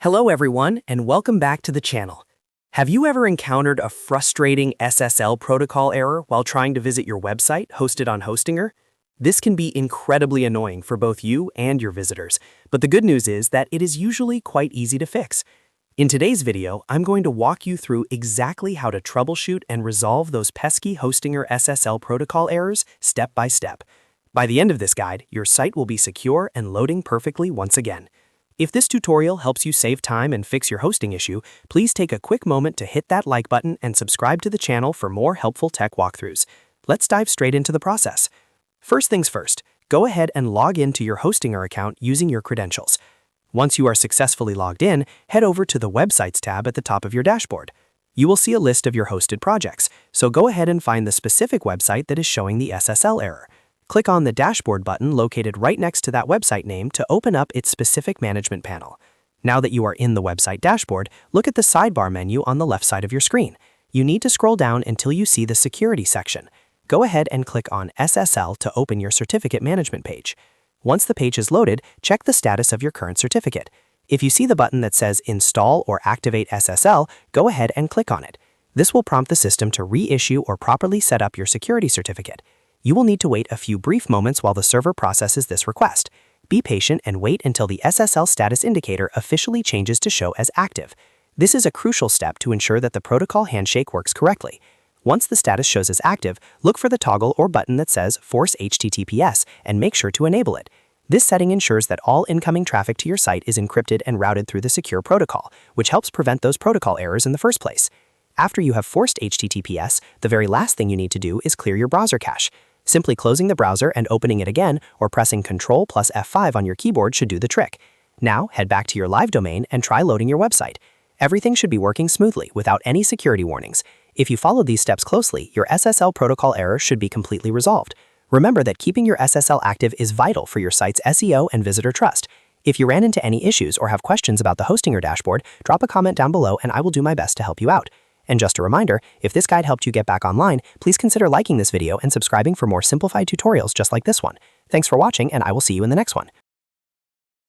Hello everyone, and welcome back to the channel. Have you ever encountered a frustrating SSL protocol error while trying to visit your website hosted on Hostinger? This can be incredibly annoying for both you and your visitors, but the good news is that it is usually quite easy to fix. In today's video, I'm going to walk you through exactly how to troubleshoot and resolve those pesky Hostinger SSL protocol errors step by step. By the end of this guide, your site will be secure and loading perfectly once again. If this tutorial helps you save time and fix your hosting issue, please take a quick moment to hit that like button and subscribe to the channel for more helpful tech walkthroughs. Let's dive straight into the process. First things first, go ahead and log into your Hostinger account using your credentials. Once you are successfully logged in, head over to the Websites tab at the top of your dashboard. You will see a list of your hosted projects, so go ahead and find the specific website that is showing the SSL error. Click on the Dashboard button located right next to that website name to open up its specific management panel. Now that you are in the website dashboard, look at the sidebar menu on the left side of your screen. You need to scroll down until you see the Security section. Go ahead and click on SSL to open your certificate management page. Once the page is loaded, check the status of your current certificate. If you see the button that says Install or Activate SSL, go ahead and click on it. This will prompt the system to reissue or properly set up your security certificate. You will need to wait a few brief moments while the server processes this request. Be patient and wait until the SSL status indicator officially changes to show as active. This is a crucial step to ensure that the protocol handshake works correctly. Once the status shows as active, look for the toggle or button that says Force HTTPS and make sure to enable it. This setting ensures that all incoming traffic to your site is encrypted and routed through the secure protocol, which helps prevent those protocol errors in the first place. After you have forced HTTPS, the very last thing you need to do is clear your browser cache. Simply closing the browser and opening it again or pressing Ctrl plus F5 on your keyboard should do the trick. Now, head back to your live domain and try loading your website. Everything should be working smoothly without any security warnings. If you follow these steps closely, your SSL protocol error should be completely resolved. Remember that keeping your SSL active is vital for your site's SEO and visitor trust. If you ran into any issues or have questions about the Hostinger dashboard, drop a comment down below and I will do my best to help you out. And just a reminder, if this guide helped you get back online, please consider liking this video and subscribing for more simplified tutorials just like this one. Thanks for watching, and I will see you in the next one.